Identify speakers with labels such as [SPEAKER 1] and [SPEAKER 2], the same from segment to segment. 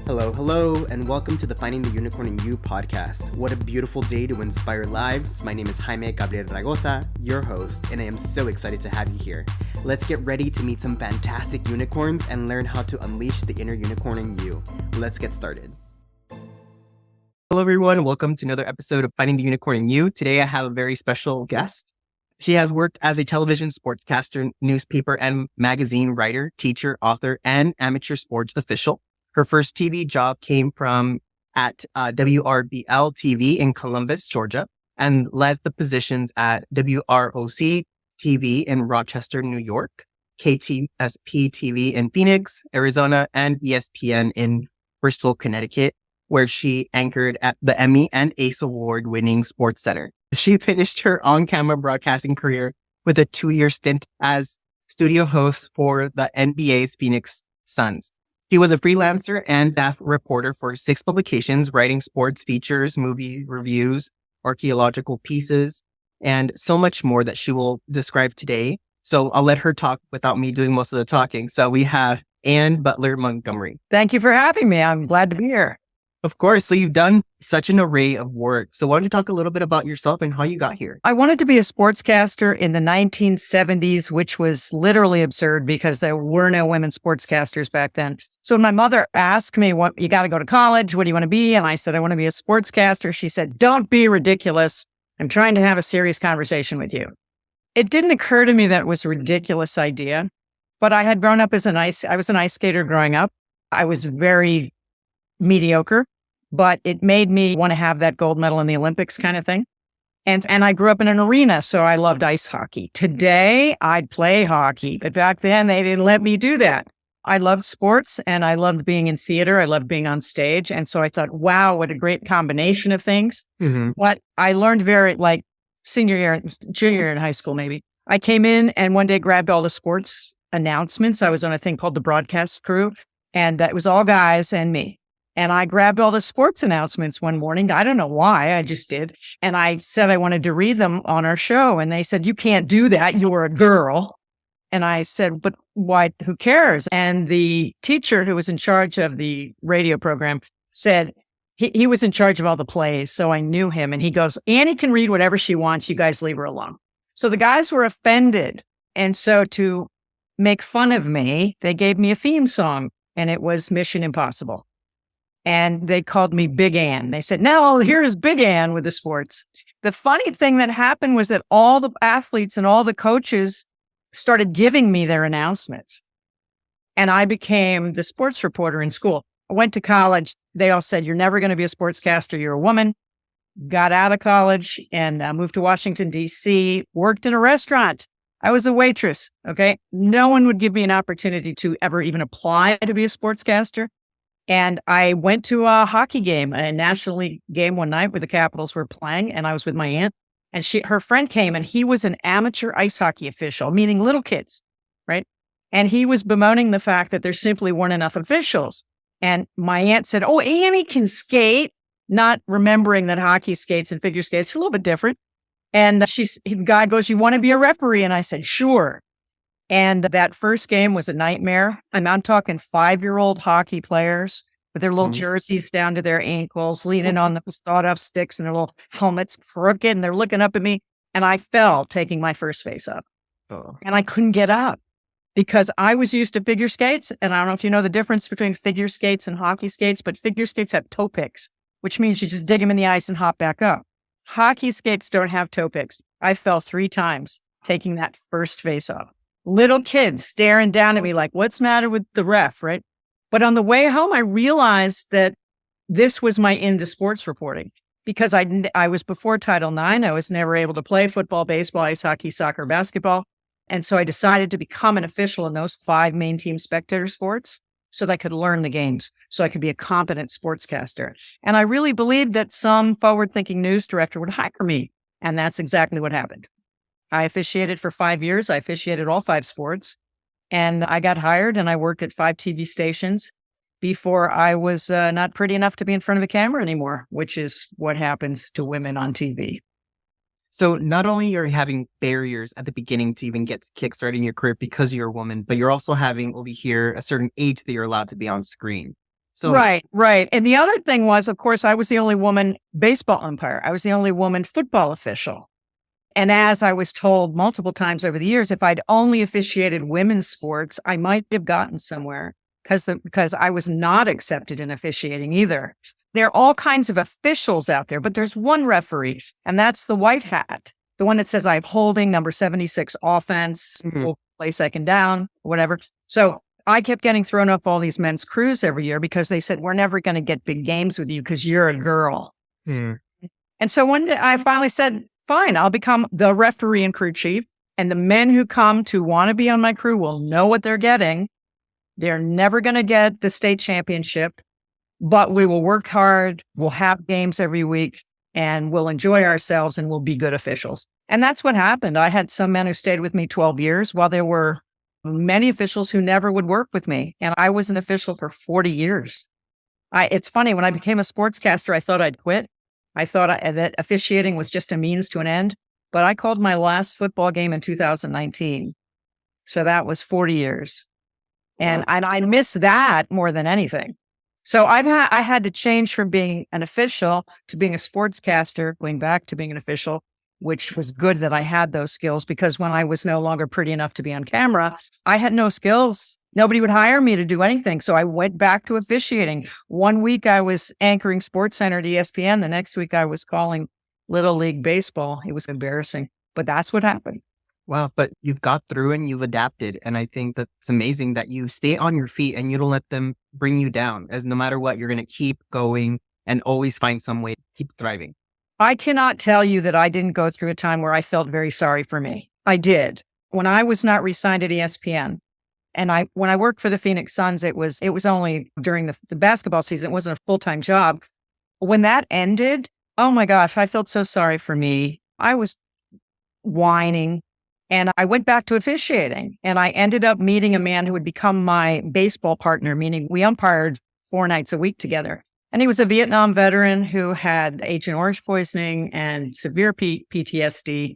[SPEAKER 1] Hello, hello, and welcome to the Finding the Unicorn in You podcast. What a beautiful day to inspire lives. My name is Jaime Gabriel RAYGOZA, your host, and I am so excited to have you here. Let's get ready to meet some fantastic unicorns and learn how to unleash the inner unicorn in you. Let's get started. Hello, everyone. Welcome to another episode of Finding the Unicorn in You. Today, I have a very special guest. She has worked as a television sportscaster, newspaper and magazine writer, teacher, author, and amateur sports official. Her first TV job came from at WRBL TV in Columbus, Georgia, and led the positions at WROC TV in Rochester, New York, KTSP TV in Phoenix, Arizona, and ESPN in Bristol, Connecticut, where she anchored at the Emmy and ACE Award-winning Sports Center. She finished her on-camera broadcasting career with a 2-year stint as studio host for the NBA's Phoenix Suns. She was a freelancer and staff reporter for 6 publications, writing sports features, movie reviews, archaeological pieces, and so much more that she will describe today. So I'll let her talk without me doing most of the talking. So we have Butler Montgomery.
[SPEAKER 2] Thank you for having me. I'm glad to be here.
[SPEAKER 1] Of course. So you've done such an array of work. So why don't you talk a little bit about yourself and how you got here?
[SPEAKER 2] I wanted to be a sportscaster in the 1970s, which was literally absurd because there were no women sportscasters back then. So when my mother asked me, "What you got to go to college? What do you want to be?" And I said, "I want to be a sportscaster." She said, "Don't be ridiculous. I'm trying to have a serious conversation with you." It didn't occur to me that it was a ridiculous idea, but I had grown up I was an ice skater growing up. I was very mediocre, but it made me want to have that gold medal in the Olympics kind of thing. And I grew up in an arena, so I loved ice hockey. Today, I'd play hockey, but back then they didn't let me do that. I loved sports and I loved being in theater. I loved being on stage. And so I thought, wow, what a great combination of things. Mm-hmm. What I learned junior year in high school, maybe. I came in and one day grabbed all the sports announcements. I was on a thing called the broadcast crew, and it was all guys and me. And I grabbed all the sports announcements one morning. I don't know why, I just did. And I said I wanted to read them on our show. And they said, "You can't do that. You're a girl." And I said, "But why? Who cares?" And the teacher who was in charge of the radio program said, he was in charge of all the plays. So I knew him. And he goes, "Annie can read whatever she wants. You guys leave her alone." So the guys were offended. And so to make fun of me, they gave me a theme song, and it was Mission Impossible. And they called me Big Ann. They said, "Now here's Big Ann with the sports." The funny thing that happened was that all the athletes and all the coaches started giving me their announcements. And I became the sports reporter in school. I went to college. They all said, "You're never going to be a sportscaster. You're a woman." Got out of college and moved to Washington, D.C., worked in a restaurant. I was a waitress. Okay. No one would give me an opportunity to ever even apply to be a sportscaster. And I went to a hockey game, a National League game one night where the Capitals were playing, and I was with my aunt, and her friend came, and he was an amateur ice hockey official, meaning little kids, right? And he was bemoaning the fact that there simply weren't enough officials. And my aunt said, "Oh, Annie can skate," not remembering that hockey skates and figure skates are a little bit different. And the guy goes, "You want to be a referee?" And I said, "Sure." And that first game was a nightmare. I'm talking 5-year-old hockey players with their little jerseys down to their ankles, leaning on the sawed-off sticks and their little helmets crooked, and they're looking up at me. And I fell taking my first face up. Oh. And I couldn't get up because I was used to figure skates. And I don't know if you know the difference between figure skates and hockey skates, but figure skates have toe picks, which means you just dig them in the ice and hop back up. Hockey skates don't have toe picks. I fell 3 times taking that first face off. Little kids staring down at me like, "What's the matter with the ref?" Right? But on the way home, I realized that this was my into sports reporting because I was before Title IX. I was never able to play football, baseball, ice hockey, soccer, basketball. And so I decided to become an official in those 5 main team spectator sports so that I could learn the games, so I could be a competent sportscaster. And I really believed that some forward-thinking news director would hire me. And that's exactly what happened. I officiated for 5 years. I officiated all 5 sports, and I got hired, and I worked at 5 TV stations before I was not pretty enough to be in front of a camera anymore, which is what happens to women on TV.
[SPEAKER 1] So not only are you having barriers at the beginning to even get kickstarting your career because you're a woman, but you're also having over here a certain age that you're allowed to be on screen. So,
[SPEAKER 2] Right. And the other thing was, of course, I was the only woman baseball umpire. I was the only woman football official. And as I was told multiple times over the years, if I'd only officiated women's sports, I might have gotten somewhere because I was not accepted in officiating either. There are all kinds of officials out there, but there's one referee, and that's the white hat, the one that says I'm holding number 76 offense, will play second down, whatever. So I kept getting thrown up all these men's crews every year because they said, we're never going to get big games with you because you're a girl. And so one day I finally said, fine, I'll become the referee and crew chief. And the men who come to want to be on my crew will know what they're getting. They're never going to get the state championship, but we will work hard. We'll have games every week and we'll enjoy ourselves and we'll be good officials. And that's what happened. I had some men who stayed with me 12 years while there were many officials who never would work with me. And I was an official for 40 years. It's funny, when I became a sportscaster, I thought I'd quit. I thought that officiating was just a means to an end, but I called my last football game in 2019. So that was 40 years. And I miss that more than anything. So I had to change from being an official to being a sportscaster, going back to being an official, which was good that I had those skills because when I was no longer pretty enough to be on camera, I had no skills. Nobody would hire me to do anything. So I went back to officiating. One week I was anchoring SportsCenter at ESPN. The next week I was calling Little League Baseball. It was embarrassing, but that's what happened.
[SPEAKER 1] wow, but you've got through and you've adapted. And I think that's amazing that you stay on your feet and you don't let them bring you down, as no matter what, you're going to keep going and always find some way to keep thriving.
[SPEAKER 2] I cannot tell you that I didn't go through a time where I felt very sorry for me. I did. When I was not re-signed at ESPN, and when I worked for the Phoenix Suns, it was only during the basketball season. It wasn't a full-time job. When that ended, oh my gosh, I felt so sorry for me. I was whining, and I went back to officiating, and I ended up meeting a man who would become my baseball partner, meaning we umpired 4 nights a week together. And he was a Vietnam veteran who had Agent Orange poisoning and severe PTSD.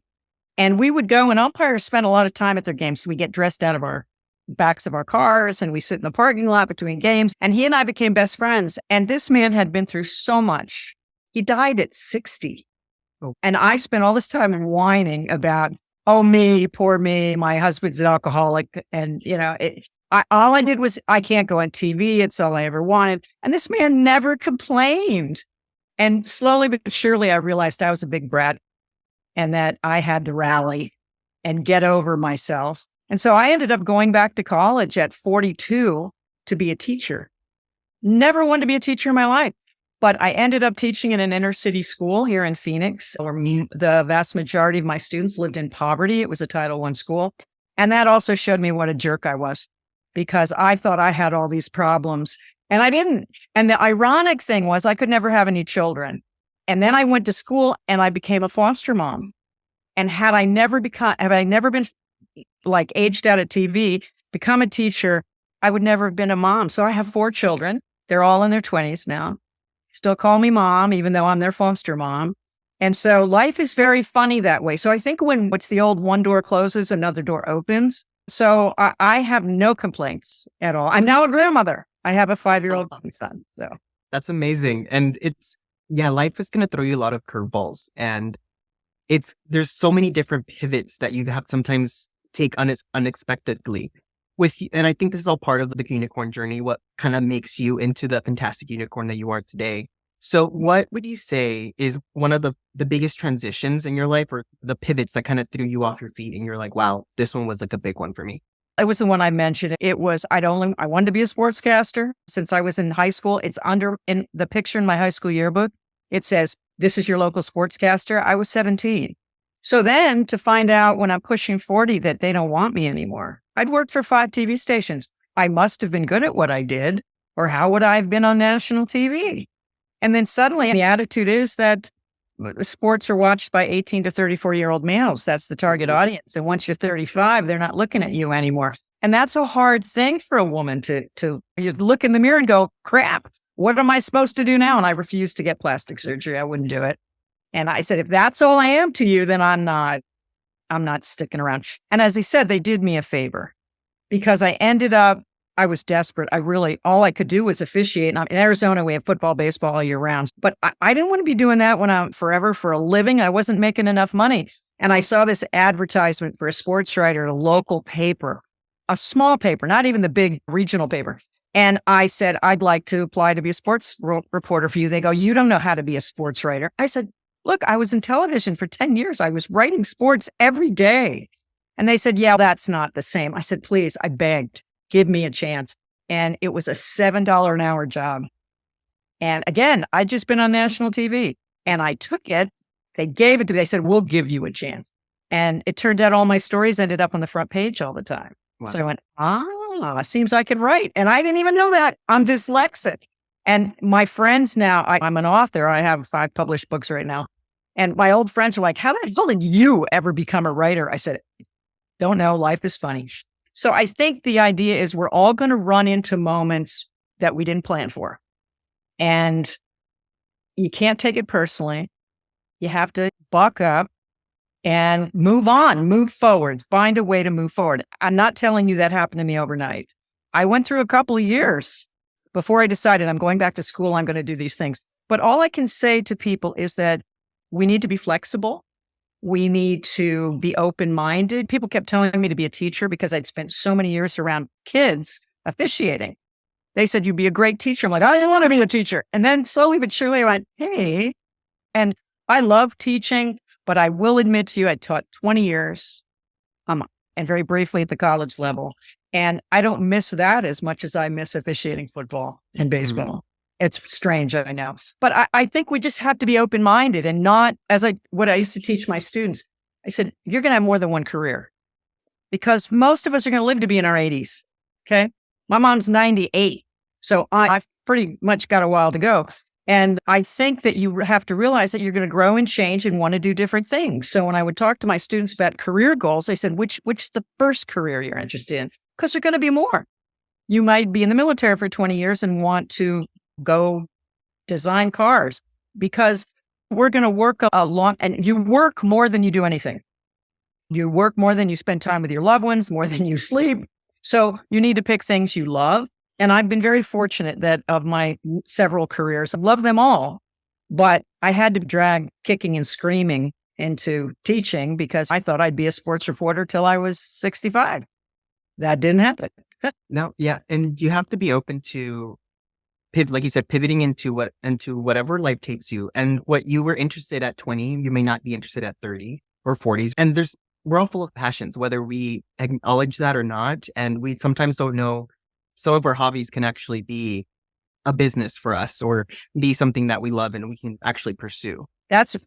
[SPEAKER 2] And we would go, and umpires spent a lot of time at their games. We get dressed out of our backs of our cars and we sit in the parking lot between games. And he and I became best friends. And this man had been through so much. He died at 60.
[SPEAKER 1] Oh.
[SPEAKER 2] And I spent all this time whining about, oh, me, poor me, my husband's an alcoholic. And, all I did was, I can't go on TV. It's all I ever wanted. And this man never complained. And slowly but surely, I realized I was a big brat and that I had to rally and get over myself. And so I ended up going back to college at 42 to be a teacher. Never wanted to be a teacher in my life, but I ended up teaching in an inner city school here in Phoenix. The vast majority of my students lived in poverty. It was a Title I school. And that also showed me what a jerk I was because I thought I had all these problems and I didn't. And the ironic thing was I could never have any children. And then I went to school and I became a foster mom. And had I never been like aged out of TV, become a teacher, I would never have been a mom. So I have 4 children. They're all in their 20s now. Still call me mom, even though I'm their foster mom. And so life is very funny that way. So I think when what's the old one door closes, another door opens. So I have no complaints at all. I'm now a grandmother. I have a 5-year-old son. So
[SPEAKER 1] that's amazing. And life is going to throw you a lot of curveballs, and there's so many different pivots that you have sometimes take unexpectedly and I think this is all part of the unicorn journey, what kind of makes you into the fantastic unicorn that you are today. So what would you say is one of the biggest transitions in your life, or the pivots that kind of threw you off your feet and you're like, wow, this one was like a big one for me?
[SPEAKER 2] It was the one I mentioned. It was, I wanted to be a sportscaster since I was in high school. It's in the picture in my high school yearbook. It says, this is your local sportscaster. I was 17. So then to find out when I'm pushing 40 that they don't want me anymore. I'd worked for 5 TV stations. I must have been good at what I did, or how would I have been on national TV? And then suddenly the attitude is that sports are watched by 18 to 34-year-old males. That's the target audience. And once you're 35, they're not looking at you anymore. And that's a hard thing for a woman to you look in the mirror and go, crap, what am I supposed to do now? And I refused to get plastic surgery. I wouldn't do it. And I said, if that's all I am to you, then I'm not sticking around. And as he said, they did me a favor because I ended up I was desperate. All I could do was officiate. And in Arizona, we have football, baseball all year round. But I didn't want to be doing that when I'm forever for a living. I wasn't making enough money. And I saw this advertisement for a sports writer at a local paper, a small paper, not even the big regional paper. And I said, I'd like to apply to be a sports reporter for you. They go, you don't know how to be a sports writer. I said, look, I was in television for 10 years. I was writing sports every day. And they said, yeah, that's not the same. I said, please, I begged, give me a chance. And it was a $7 an hour job. And again, I'd just been on national TV and I took it. They gave it to me. They said, we'll give you a chance. And it turned out all my stories ended up on the front page all the time. Wow. So I went, it seems I can write. And I didn't even know that. I'm dyslexic. And my friends now, I'm an author. I have 5 published books right now. And my old friends are like, how the hell did you ever become a writer? I said, don't know. Life is funny. So I think the idea is we're all going to run into moments that we didn't plan for. And you can't take it personally. You have to buck up and move on, move forward, find a way to move forward. I'm not telling you that happened to me overnight. I went through a couple of years before I decided I'm going back to school. I'm going to do these things. But all I can say to people is that we need to be flexible. We need to be open-minded. People kept telling me to be a teacher because I'd spent so many years around kids officiating. They said, you'd be a great teacher. I'm like, I don't want to be a teacher. And then slowly but surely I went, hey, and I love teaching, but I will admit to you, I taught 20 years and very briefly at the college level. And I don't miss that as much as I miss officiating football and baseball. Mm-hmm. It's strange, I know. But I think we just have to be open-minded and not, what I used to teach my students, I said, you're going to have more than one career because most of us are going to live to be in our 80s, okay? My mom's 98, so I've pretty much got a while to go. And I think that you have to realize that you're going to grow and change and want to do different things. So when I would talk to my students about career goals, I said, which is the first career you're interested in? Because there're going to be more. You might be in the military for 20 years and want to go design cars because we're going to work a lot, and you work more than you do anything. You work more than you spend time with your loved ones, more than you sleep. So you need to pick things you love. And I've been very fortunate that of my several careers, I love them all, but I had to drag kicking and screaming into teaching because I thought I'd be a sports reporter till I was 65. That didn't happen.
[SPEAKER 1] No, yeah. And you have to be open to like you said, pivoting into whatever life takes you. And what you were interested at 20, you may not be interested at 30 or 40s. And we're all full of passions, whether we acknowledge that or not. And we sometimes don't know. Some of our hobbies can actually be a business for us or be something that we love and we can actually pursue.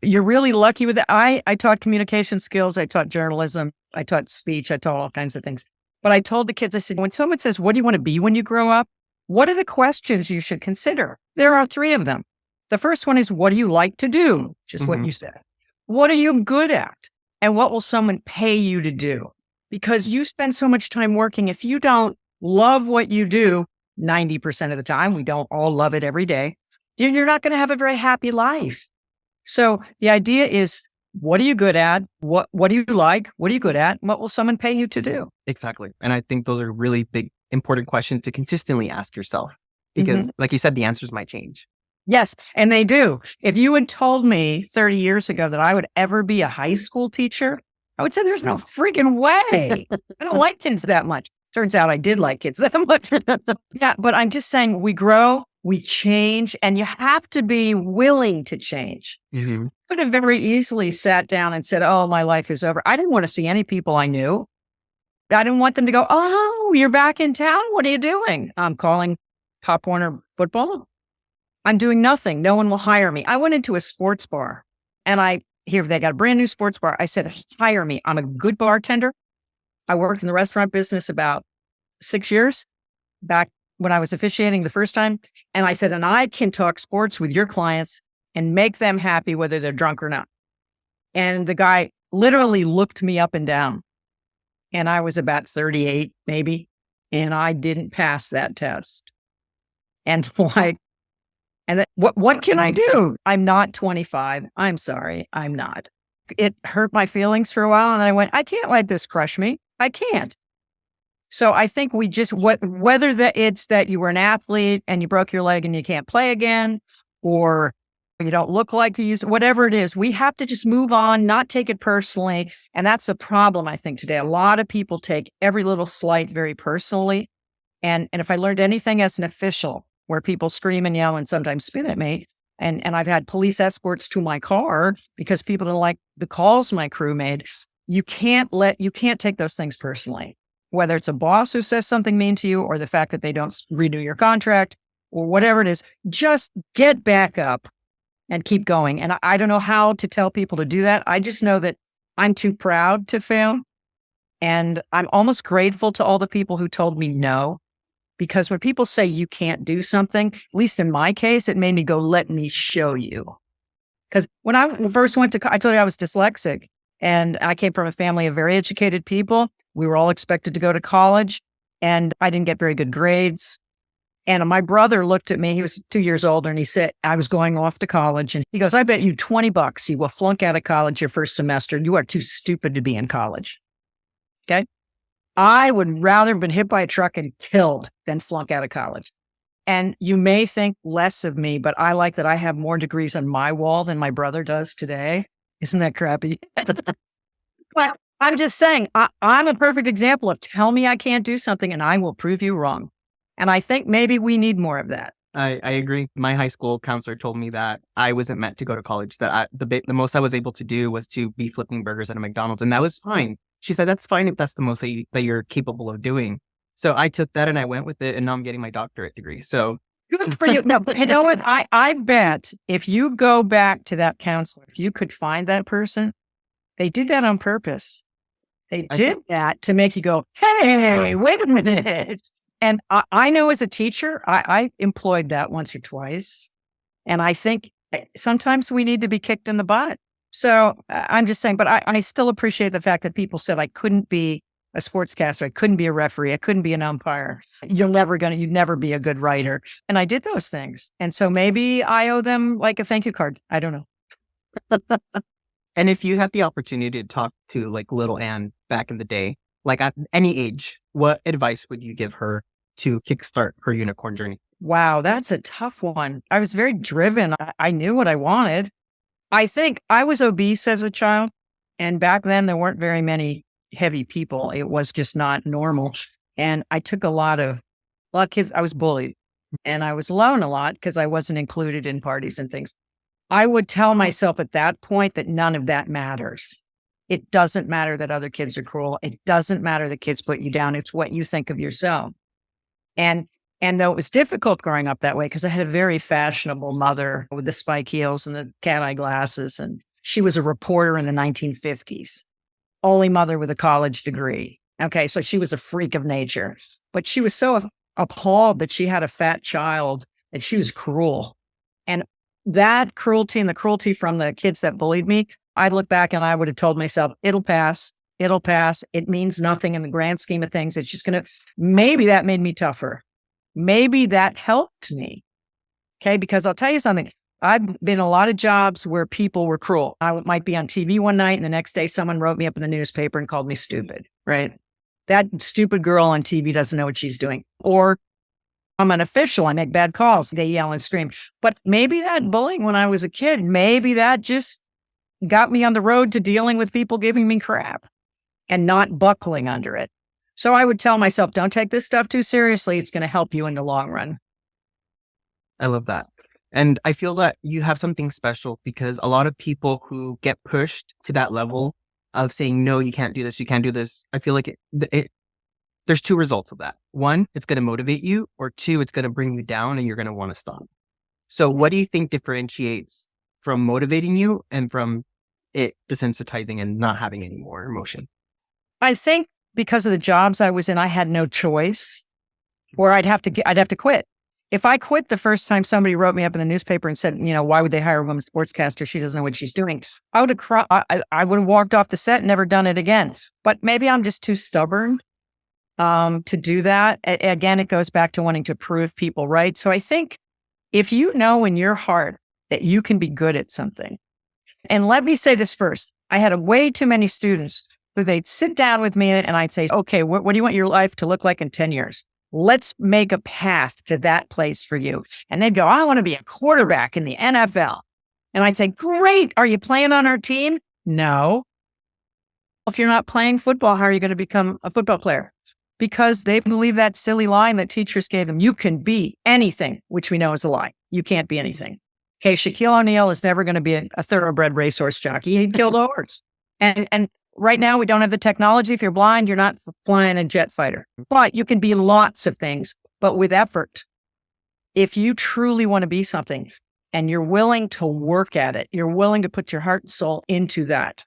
[SPEAKER 2] You're really lucky with that. I taught communication skills. I taught journalism. I taught speech. I taught all kinds of things. But I told the kids, I said, when someone says, what do you want to be when you grow up? What are the questions you should consider? There are 3 of them. The first one is, what do you like to do? Just what you said. What are you good at? And what will someone pay you to do? Because you spend so much time working. If you don't love what you do 90% of the time, we don't all love it every day, you're not going to have a very happy life. So the idea is, what are you good at? What do you like? What are you good at? What will someone pay you to do?
[SPEAKER 1] Exactly. And I think those are really big, important questions to consistently ask yourself because like you said, the answers might change.
[SPEAKER 2] Yes. And they do. If you had told me 30 years ago that I would ever be a high school teacher, I would say there's no freaking way. I don't like kids that much. Turns out I did like kids that much. Yeah. But I'm just saying we grow, we change, and you have to be willing to change. Mm-hmm. Could have very easily sat down and said, oh, my life is over. I didn't want to see any people I knew. I didn't want them to go, oh, you're back in town. What are you doing? I'm calling Pop Warner football. I'm doing nothing. No one will hire me. I went into a sports bar and they got a brand new sports bar. I said, hire me. I'm a good bartender. I worked in the restaurant business about 6 years back when I was officiating the first time. And I said, and I can talk sports with your clients and make them happy, whether they're drunk or not. And the guy literally looked me up and down. And I was about 38, maybe. And I didn't pass that test. And what can I do? I'm not 25. I'm sorry. I'm not. It hurt my feelings for a while. And I went, I can't let this crush me. I can't. So I think we just, whether that it's that you were an athlete and you broke your leg and you can't play again, or you don't look like you used, whatever it is, we have to just move on, not take it personally. And that's the problem, I think, today. A lot of people take every little slight very personally. And if I learned anything as an official, where people scream and yell and sometimes spit at me, and I've had police escorts to my car because people don't like the calls my crew made, you can't take those things personally. Whether it's a boss who says something mean to you or the fact that they don't renew your contract or whatever it is, just get back up and keep going. And I don't know how to tell people to do that. I just know that I'm too proud to fail. And I'm almost grateful to all the people who told me no. Because when people say you can't do something, at least in my case, it made me go, let me show you. Because when I first went to, I told you I was dyslexic. And I came from a family of very educated people. We were all expected to go to college, and I didn't get very good grades. And my brother looked at me, he was 2 years older, and he said, I was going off to college. And he goes, I bet you $20 you will flunk out of college your first semester. You are too stupid to be in college. Okay. I would rather have been hit by a truck and killed than flunk out of college. And you may think less of me, but I like that I have more degrees on my wall than my brother does today. Isn't that crappy? Well, I'm just saying, I'm a perfect example of tell me I can't do something and I will prove you wrong. And I think maybe we need more of that.
[SPEAKER 1] I agree. My high school counselor told me that I wasn't meant to go to college, that the most I was able to do was to be flipping burgers at a McDonald's. And that was fine. She said, that's fine if that's the most that you're capable of doing. So I took that and I went with it, and now I'm getting my doctorate degree. So
[SPEAKER 2] good for you. No, but you know what? I bet if you go back to that counselor, if you could find that person, they did that on purpose. They did that to make you go, hey, wait a minute. And I know as a teacher, I employed that once or twice. And I think sometimes we need to be kicked in the butt. So I'm just saying, but I still appreciate the fact that people said I couldn't be a sportscaster. I couldn't be a referee. I couldn't be an umpire. You'd never be a good writer. And I did those things. And so maybe I owe them like a thank you card. I don't know.
[SPEAKER 1] And if you had the opportunity to talk to like little Anne back in the day, like at any age, what advice would you give her to kickstart her unicorn journey?
[SPEAKER 2] Wow, that's a tough one. I was very driven. I knew what I wanted. I think I was obese as a child. And back then there weren't very many heavy people. It was just not normal. And I took a lot of kids. I was bullied and I was alone a lot because I wasn't included in parties and things. I would tell myself at that point that none of that matters. It doesn't matter that other kids are cruel. It doesn't matter that kids put you down. It's what you think of yourself. And though it was difficult growing up that way, because I had a very fashionable mother with the spike heels and the cat eye glasses, and she was a reporter in the 1950s, only mother with a college degree. Okay, so she was a freak of nature, but she was so appalled that she had a fat child and she was cruel. And that cruelty and the cruelty from the kids that bullied me, I'd look back and I would have told myself, it'll pass. It'll pass. It means nothing in the grand scheme of things. It's just maybe that made me tougher. Maybe that helped me. Okay. Because I'll tell you something. I've been in a lot of jobs where people were cruel. I might be on TV one night and the next day someone wrote me up in the newspaper and called me stupid, right? That stupid girl on TV doesn't know what she's doing. Or I'm an official. I make bad calls. They yell and scream. But maybe that bullying when I was a kid, maybe that just got me on the road to dealing with people giving me crap and not buckling under it. So I would tell myself, don't take this stuff too seriously. It's going to help you in the long run.
[SPEAKER 1] I love that. And I feel that you have something special because a lot of people who get pushed to that level of saying, no, you can't do this, you can't do this. I feel like there's two results of that. One, it's going to motivate you, or two, it's going to bring you down and you're going to want to stop. So what do you think differentiates from motivating you and from it desensitizing and not having any more emotion?
[SPEAKER 2] I think because of the jobs I was in, I had no choice, or I'd have to quit. If I quit the first time somebody wrote me up in the newspaper and said, why would they hire a woman sportscaster? She doesn't know what she's doing. I would have cried. I would have walked off the set and never done it again. But maybe I'm just too stubborn to do that. Again, it goes back to wanting to prove people right. So I think if you know in your heart that you can be good at something, and let me say this first, I had way too many students So they'd sit down with me and I'd say, okay, what do you want your life to look like in 10 years? Let's make a path to that place for you. And they'd go, I want to be a quarterback in the NFL. And I'd say, great. Are you playing on our team? No. If you're not playing football, how are you going to become a football player? Because they believe that silly line that teachers gave them. You can be anything, which we know is a lie. You can't be anything. Okay, Shaquille O'Neal is never going to be a thoroughbred racehorse jockey. He'd kill the horse. And right now, we don't have the technology. If you're blind, you're not flying a jet fighter. But you can be lots of things, but with effort. If you truly want to be something and you're willing to work at it, you're willing to put your heart and soul into that,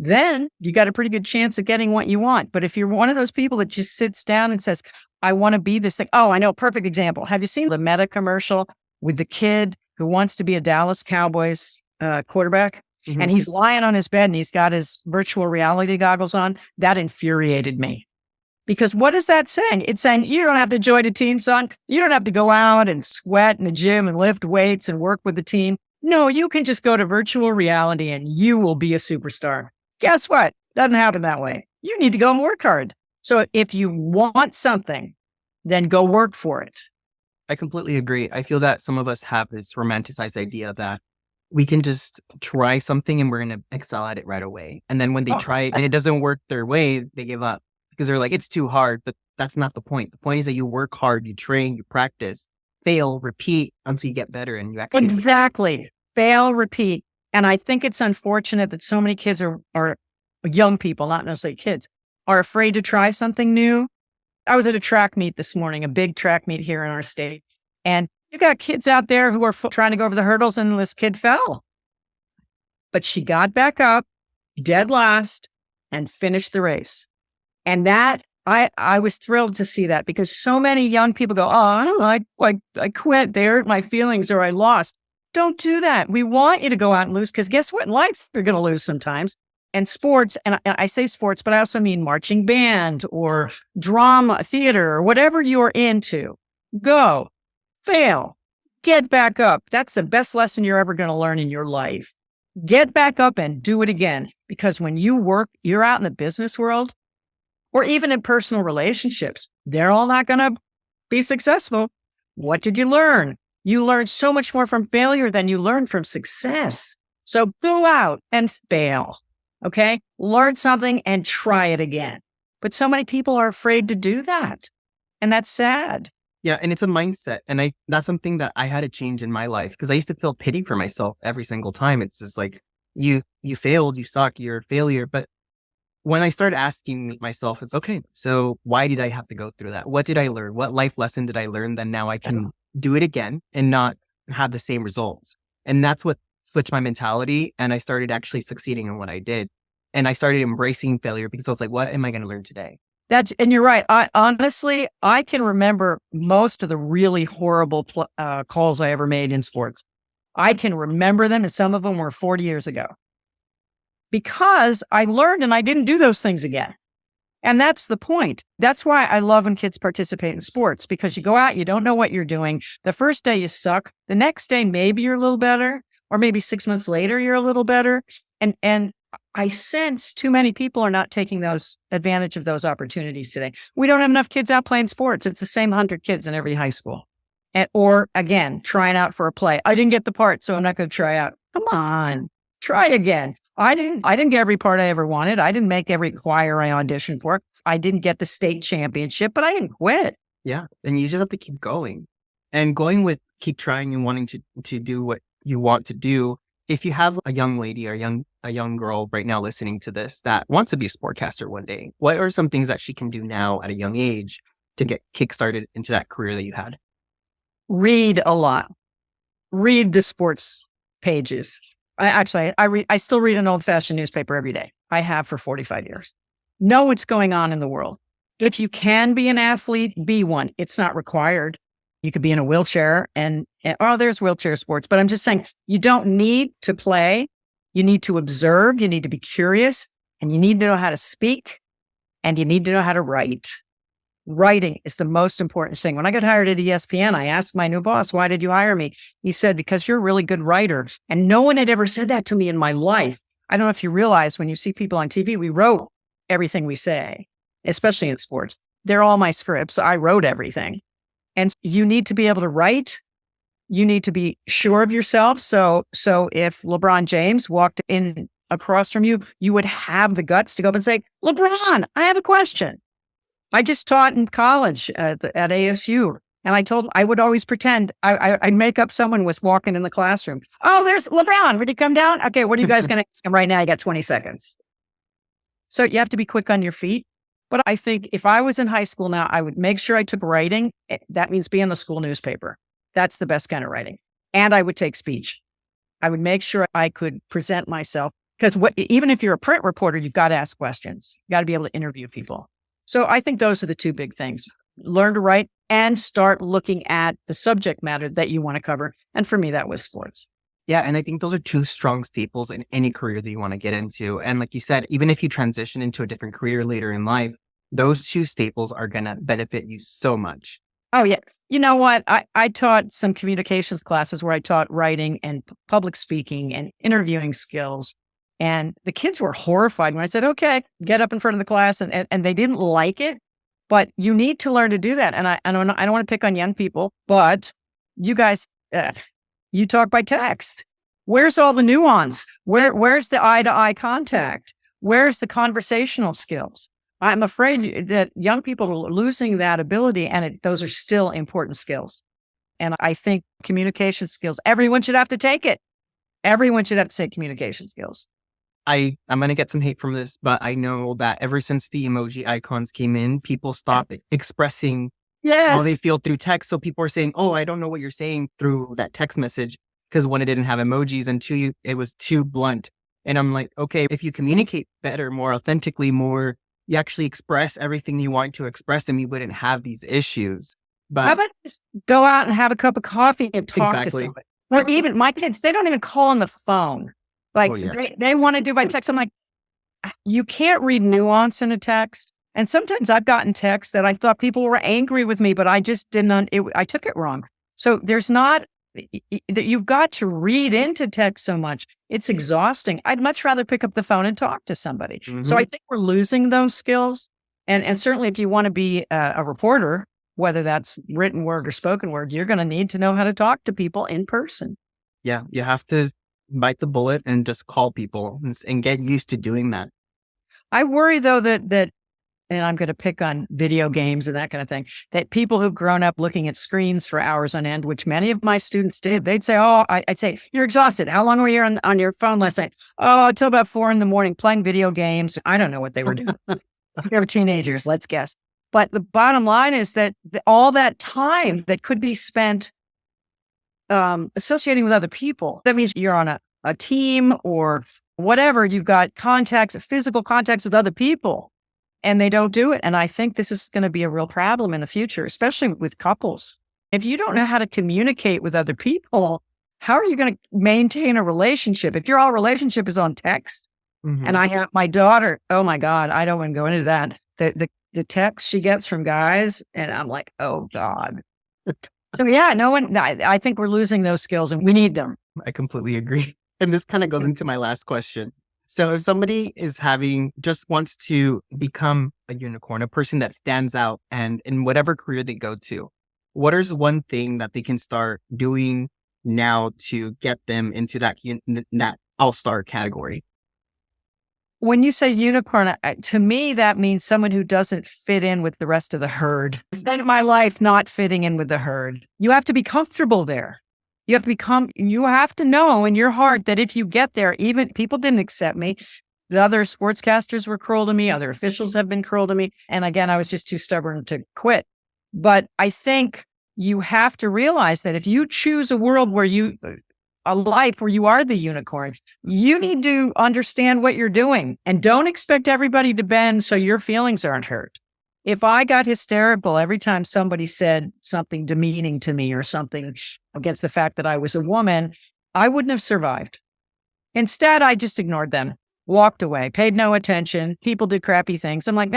[SPEAKER 2] then you got a pretty good chance of getting what you want. But if you're one of those people that just sits down and says, I want to be this thing. Oh, I know. Perfect example. Have you seen the Meta commercial with the kid who wants to be a Dallas Cowboys quarterback? Mm-hmm. And he's lying on his bed and he's got his virtual reality goggles on. That infuriated me. Because what is that saying? It's saying you don't have to join a team, son. You don't have to go out and sweat in the gym and lift weights and work with the team. No, you can just go to virtual reality and you will be a superstar. Guess what? Doesn't happen that way. You need to go and work hard. So if you want something, then go work for it.
[SPEAKER 1] I completely agree. I feel that some of us have this romanticized idea that we can just try something and we're going to excel at it right away. And then when they try it and it doesn't work their way, they give up because they're like, it's too hard. But that's not the point. The point is that you work hard, you train, you practice, fail, repeat until you get better and you actually.
[SPEAKER 2] Exactly. Fail, repeat. And I think it's unfortunate that so many kids are young people, not necessarily kids, are afraid to try something new. I was at a track meet this morning, a big track meet here in our state. And you got kids out there who are trying to go over the hurdles and this kid fell. But she got back up, dead last, and finished the race. And that, I was thrilled to see that because so many young people go, I quit, they hurt my feelings or I lost. Don't do that. We want you to go out and lose because guess what? In life, you're going to lose sometimes. And sports, and I say sports, but I also mean marching band or drama, theater, or whatever you're into. Go, fail, get back up. That's the best lesson you're ever going to learn in your life. Get back up and do it again. Because when you work, you're out in the business world or even in personal relationships, they're all not going to be successful. What did you learn? You learn so much more from failure than you learn from success. So go out and fail. Okay. Learn something and try it again. But so many people are afraid to do that. And that's sad.
[SPEAKER 1] Yeah. And it's a mindset. And that's something that I had to change in my life because I used to feel pity for myself every single time. It's just like, you failed, you suck, you're a failure. But when I started asking myself, it's okay. So why did I have to go through that? What did I learn? What life lesson did I learn that now I can do it again and not have the same results? And that's what switched my mentality. And I started actually succeeding in what I did. And I started embracing failure because I was like, what am I going to learn today?
[SPEAKER 2] And you're right. Honestly, I can remember most of the really horrible calls I ever made in sports. I can remember them, and some of them were 40 years ago. Because I learned and I didn't do those things again. And that's the point. That's why I love when kids participate in sports, because you go out, you don't know what you're doing. The first day you suck. The next day, maybe you're a little better, or maybe 6 months later, you're a little better. And I sense too many people are not taking advantage of those opportunities today. We don't have enough kids out playing sports. It's the same 100 kids in every high school. Or again, trying out for a play. I didn't get the part, so I'm not going to try out. Come on, try again. I didn't get every part I ever wanted. I didn't make every choir I auditioned for. I didn't get the state championship, but I didn't quit.
[SPEAKER 1] Yeah. And you just have to keep going and going with keep trying and wanting to do what you want to do. If you have a young lady or a young girl right now listening to this that wants to be a sportcaster one day, what are some things that she can do now at a young age to get kickstarted into that career that you had?
[SPEAKER 2] Read a lot. Read the sports pages. I still read an old-fashioned newspaper every day. I have for 45 years. Know what's going on in the world. If you can be an athlete, be one. It's not required. You could be in a wheelchair and there's wheelchair sports, but I'm just saying you don't need to play. You need to observe. You need to be curious, and you need to know how to speak, and you need to know how to write. Writing is the most important thing. When I got hired at ESPN, I asked my new boss, why did you hire me? He said, because you're a really good writer. And no one had ever said that to me in my life. I don't know if you realize when you see people on TV, we wrote everything we say, especially in sports. They're all my scripts. I wrote everything. And you need to be able to write. You need to be sure of yourself. So if LeBron James walked in across from you, you would have the guts to go up and say, LeBron, I have a question. I just taught in college at ASU. And I would always pretend I'd make up someone was walking in the classroom. Oh, there's LeBron. Would he come down? Okay, what are you guys going to ask him right now? You got 20 seconds. So you have to be quick on your feet. But I think if I was in high school now, I would make sure I took writing. That means be in the school newspaper. That's the best kind of writing. And I would take speech. I would make sure I could present myself. Because even if you're a print reporter, you've got to ask questions. You got to be able to interview people. So I think those are the two big things. Learn to write and start looking at the subject matter that you want to cover. And for me, that was sports.
[SPEAKER 1] Yeah. And I think those are two strong staples in any career that you want to get into. And like you said, even if you transition into a different career later in life, those two staples are going to benefit you so much.
[SPEAKER 2] Oh, yeah. You know what? I taught some communications classes where I taught writing and public speaking and interviewing skills. And the kids were horrified when I said, okay, get up in front of the class. And they didn't like it. But you need to learn to do that. And I don't want to pick on young people, but you guys, you talk by text. Where's all the nuance? Where's the eye-to-eye contact? Where's the conversational skills? I'm afraid that young people are losing that ability, and those are still important skills. And I think communication skills, everyone should have to take it. Everyone should have to take communication skills.
[SPEAKER 1] I'm going to get some hate from this, but I know that ever since the emoji icons came in, people stopped expressing how they feel through text. So people are saying, oh, I don't know what you're saying through that text message because one, it didn't have emojis, and two, it was too blunt. And I'm like, okay, if you communicate better, more authentically, you actually express everything you want to express, then you wouldn't have these issues. But
[SPEAKER 2] how about just go out and have a cup of coffee and talk to somebody? Or even my kids, they don't even call on the phone. Like they want to do by text. I'm like, you can't read nuance in a text. And sometimes I've gotten texts that I thought people were angry with me, but I just didn't, I took it wrong. So there's not, that you've got to read into text so much. It's exhausting. I'd much rather pick up the phone and talk to somebody. Mm-hmm. So I think we're losing those skills. And certainly if you want to be a reporter, whether that's written word or spoken word, you're going to need to know how to talk to people in person.
[SPEAKER 1] Yeah, you have to bite the bullet and just call people and get used to doing that.
[SPEAKER 2] I worry though that, and I'm going to pick on video games and that kind of thing, that people who've grown up looking at screens for hours on end, which many of my students did, they'd say, oh, I'd say, you're exhausted. How long were you on your phone last night? Oh, until about 4 a.m. playing video games. I don't know what they were doing. They were teenagers, let's guess. But the bottom line is that all that time that could be spent associating with other people, that means you're on a team or whatever, you've got physical contacts with other people, and they don't do it. And I think this is going to be a real problem in the future, especially with couples. If you don't know how to communicate with other people, how are you going to maintain a relationship? If your all relationship is on text, and I have my daughter, oh my God, I don't want to go into that. The text she gets from guys, and I'm like, oh God. So yeah, I think we're losing those skills and we need them.
[SPEAKER 1] I completely agree. And this kind of goes into my last question. So if somebody just wants to become a unicorn, a person that stands out and in whatever career they go to, what is one thing that they can start doing now to get them into that all-star category?
[SPEAKER 2] When you say unicorn, to me, that means someone who doesn't fit in with the rest of the herd. I spent my life not fitting in with the herd. You have to be comfortable there. You have to know in your heart that if you get there, even people didn't accept me. The other sportscasters were cruel to me. Other officials have been cruel to me. And again, I was just too stubborn to quit. But I think you have to realize that if you choose a life where you are the unicorn, you need to understand what you're doing and don't expect everybody to bend so your feelings aren't hurt. If I got hysterical every time somebody said something demeaning to me or something against the fact that I was a woman, I wouldn't have survived. Instead, I just ignored them, walked away, paid no attention. People did crappy things. I'm like,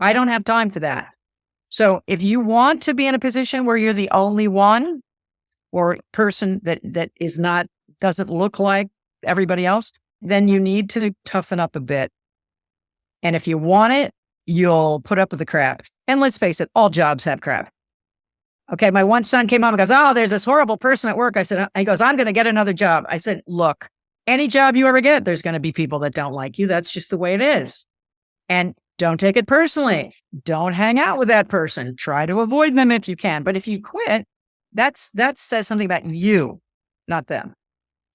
[SPEAKER 2] I don't have time for that. So if you want to be in a position where you're the only one or person that doesn't look like everybody else, then you need to toughen up a bit And if you want it, you'll put up with the crap. And let's face it, all jobs have crap. Okay, my one son came home and goes, oh, there's this horrible person at work. I said, he goes, I'm going to get another job. I said, look, any job you ever get, there's going to be people that don't like you. That's just the way it is. And don't take it personally. Don't hang out with that person. Try to avoid them if you can. But if you quit, that says something about you, not them.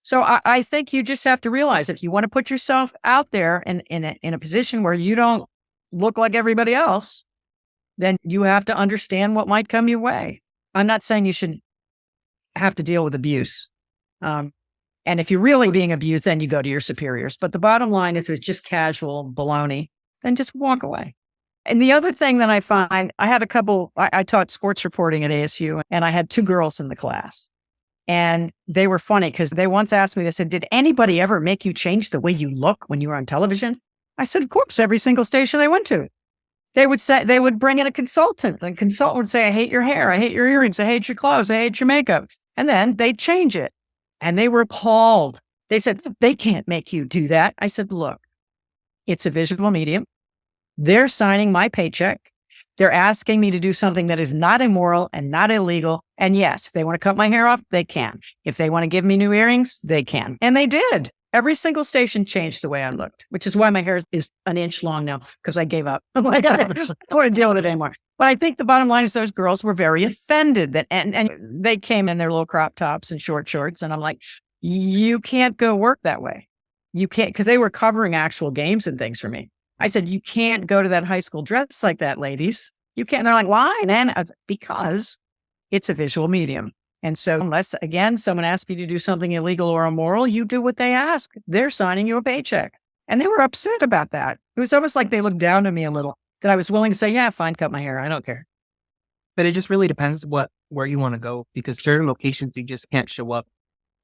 [SPEAKER 2] So I think you just have to realize if you want to put yourself out there in a position where you don't look like everybody else, then you have to understand what might come your way. I'm not saying you should have to deal with abuse. And if you're really being abused, then you go to your superiors. But the bottom line is, if it's just casual baloney, then just walk away. And the other thing that I find, I had I taught sports reporting at ASU, and I had 2 girls in the class. And they were funny because they once asked me, they said, did anybody ever make you change the way you look when you were on television? I said, of course, every single station I went to. They would bring in a consultant. The consultant would say, I hate your hair. I hate your earrings. I hate your clothes. I hate your makeup. And then they'd change it. And they were appalled. They said, they can't make you do that. I said, look, it's a visual medium. They're signing my paycheck. They're asking me to do something that is not immoral and not illegal. And yes, if they want to cut my hair off, they can. If they want to give me new earrings, they can. And they did. Every single station changed the way I looked, which is why my hair is an inch long now, because I gave up. I'm like, I don't want to deal with it anymore. But I think the bottom line is those girls were very offended that, and they came in their little crop tops and short shorts. And I'm like, you can't go work that way. You can't, because they were covering actual games and things for me. I said, you can't go to that high school dress like that, ladies. You can't. And they're like, why? And because it's a visual medium. And so unless, again, someone asks you to do something illegal or immoral, you do what they ask. They're signing you a paycheck. And they were upset about that. It was almost like they looked down on me a little, that I was willing to say, yeah, fine, cut my hair. I don't care.
[SPEAKER 1] But it just really depends where you want to go, because certain locations, you just can't show up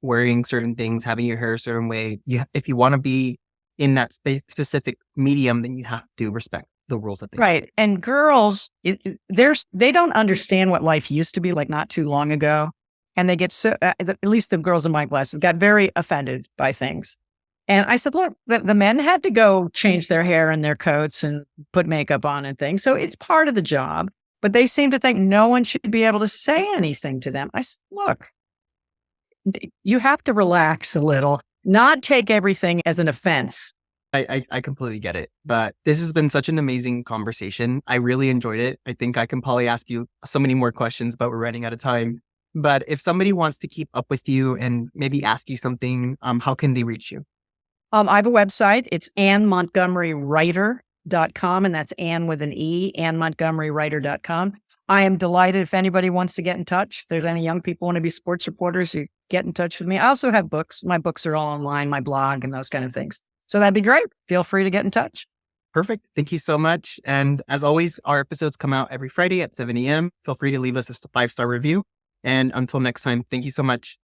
[SPEAKER 1] wearing certain things, having your hair a certain way. If you want to be in that specific medium, then you have to respect the rules that they
[SPEAKER 2] right. And girls, they don't understand what life used to be like not too long ago. And they get so, at least the girls in my classes got very offended by things. And I said, look, the men had to go change their hair and their coats and put makeup on and things. So it's part of the job. But they seem to think no one should be able to say anything to them. I said, look, you have to relax a little, not take everything as an offense.
[SPEAKER 1] I completely get it. But this has been such an amazing conversation. I really enjoyed it. I think I can probably ask you so many more questions, but we're running out of time. But if somebody wants to keep up with you and maybe ask you something, how can they reach you?
[SPEAKER 2] I have a website. It's AnnMontgomeryWriter.com, and that's Ann with an E, AnnMontgomeryWriter.com. I am delighted if anybody wants to get in touch. If there's any young people who want to be sports reporters, you get in touch with me. I also have books. My books are all online, my blog and those kind of things. So that'd be great. Feel free to get in touch.
[SPEAKER 1] Perfect. Thank you so much. And as always, our episodes come out every Friday at 7 a.m. Feel free to leave us a 5-star review. And until next time, thank you so much.